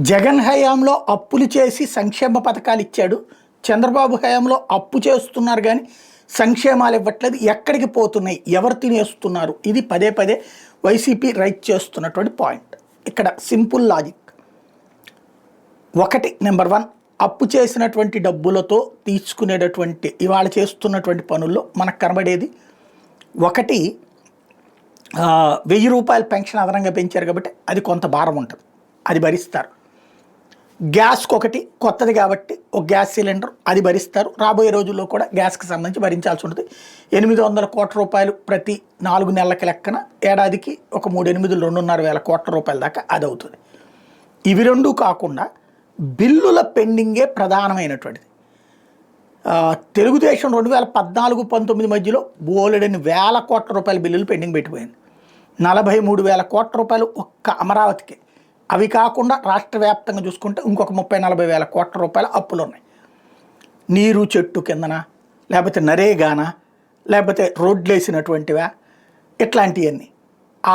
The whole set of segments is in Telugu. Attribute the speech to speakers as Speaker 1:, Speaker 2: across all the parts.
Speaker 1: జగన్ హయాంలో అప్పులు చేసి సంక్షేమ పథకాలు ఇచ్చాడు. చంద్రబాబు హయాంలో అప్పు చేస్తున్నారు కానీ సంక్షేమాలు ఇవ్వట్లేదు. ఎక్కడికి పోతున్నాయి, ఎవరు తినేస్తున్నారు? ఇది పదే పదే వైసీపీ రైట్ చేస్తున్నటువంటి పాయింట్. ఇక్కడ సింపుల్ లాజిక్ ఒకటి, నెంబర్ 1, అప్పు చేసినటువంటి డబ్బులతో తీసుకునేటటువంటి ఇవాళ చేస్తున్నటువంటి పనుల్లో మనకు కనబడేది ఒకటి, 1000 రూపాయల పెన్షన్ అదనంగా పెంచారు కాబట్టి అది కొంత భారం ఉంటుంది, అది భరిస్తారు. గ్యాస్కి ఒకటి కొత్తది కాబట్టి ఒక గ్యాస్ సిలిండర్ అది భరిస్తారు. రాబోయే రోజుల్లో కూడా గ్యాస్కి సంబంధించి భరించాల్సి ఉంటుంది. 800 కోట్ల రూపాయలు ప్రతి 4 నెలలకి లెక్కన ఏడాదికి ఒక 3 2,500 కోట్ల రూపాయల దాకా అది అవుతుంది. ఇవి రెండు కాకుండా బిల్లుల పెండింగే ప్రధానమైనటువంటిది. తెలుగుదేశం 2014-19 మధ్యలో బోలెడని వేల కోట్ల రూపాయల బిల్లులు పెండింగ్ పెట్టిపోయింది. 43,000 కోట్ల రూపాయలు ఒక్క అమరావతికి. అవి కాకుండా రాష్ట్ర వ్యాప్తంగా చూసుకుంటే ఇంకొక 30-40 కోట్ల రూపాయల అప్పులు ఉన్నాయి. నీరు చెట్టు కిందన, లేకపోతే నరేగానా, లేకపోతే రోడ్లు వేసినటువంటివా, ఇట్లాంటివన్నీ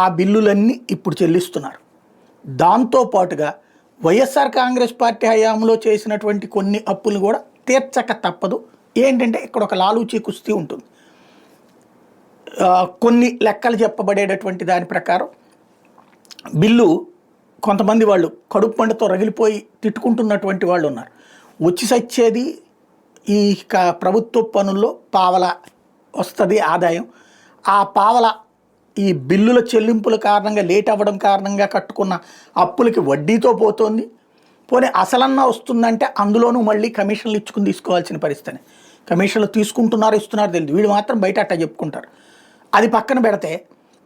Speaker 1: ఆ బిల్లులన్నీ ఇప్పుడు చెల్లిస్తున్నారు. దాంతోపాటుగా వైఎస్ఆర్ కాంగ్రెస్ పార్టీ హయాంలో చేసినటువంటి కొన్ని అప్పులు కూడా తీర్చక తప్పదు. ఏంటంటే ఇక్కడ ఒక లాలూచీ కుస్తీ ఉంటుంది. కొన్ని లెక్కలు చెప్పబడేటటువంటి దాని ప్రకారం బిల్లు కొంతమంది వాళ్ళు కడుపు పండుతో రగిలిపోయి తిట్టుకుంటున్నటువంటి వాళ్ళు ఉన్నారు. వచ్చి సచ్చేది ఈ ప్రభుత్వ పనుల్లో పావల వస్తుంది ఆదాయం. ఆ పావల ఈ బిల్లుల చెల్లింపుల కారణంగా లేట్ అవ్వడం కారణంగా కట్టుకున్న అప్పులకి వడ్డీతో పోతుంది. పోనీ అసలన్నా వస్తుందంటే అందులోనూ మళ్ళీ కమిషన్లు ఇచ్చుకుని తీసుకోవాల్సిన పరిస్థితి. కమిషన్లు తీసుకుంటున్నారో ఇస్తున్నారో తెలియదు, వీళ్ళు మాత్రం బయట అట్టా చెప్పుకుంటారు. అది పక్కన పెడితే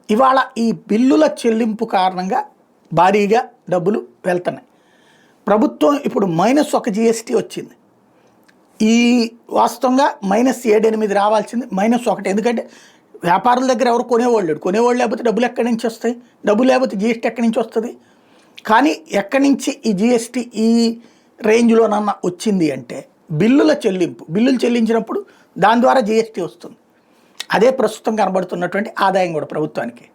Speaker 1: ఇవాళ ఈ బిల్లుల చెల్లింపు కారణంగా భారీగా డబ్బులు వెళ్తున్నాయి. ప్రభుత్వం ఇప్పుడు -1 GST వచ్చింది. ఈ వాస్తవంగా -7-8 రావాల్సింది -1. ఎందుకంటే వ్యాపారుల దగ్గర ఎవరు కొనేవాళ్ళు లేకపోతే డబ్బులు ఎక్కడి నుంచి వస్తాయి? డబ్బులు లేకపోతే GST ఎక్కడి నుంచి వస్తుంది? కానీ ఎక్కడి నుంచి ఈ GST ఈ రేంజ్లోనన్నా వచ్చింది అంటే బిల్లుల చెల్లింపు. బిల్లులు చెల్లించినప్పుడు దాని ద్వారా GST వస్తుంది. అదే ప్రస్తుతం కనబడుతున్నటువంటి ఆదాయం కూడా ప్రభుత్వానికి.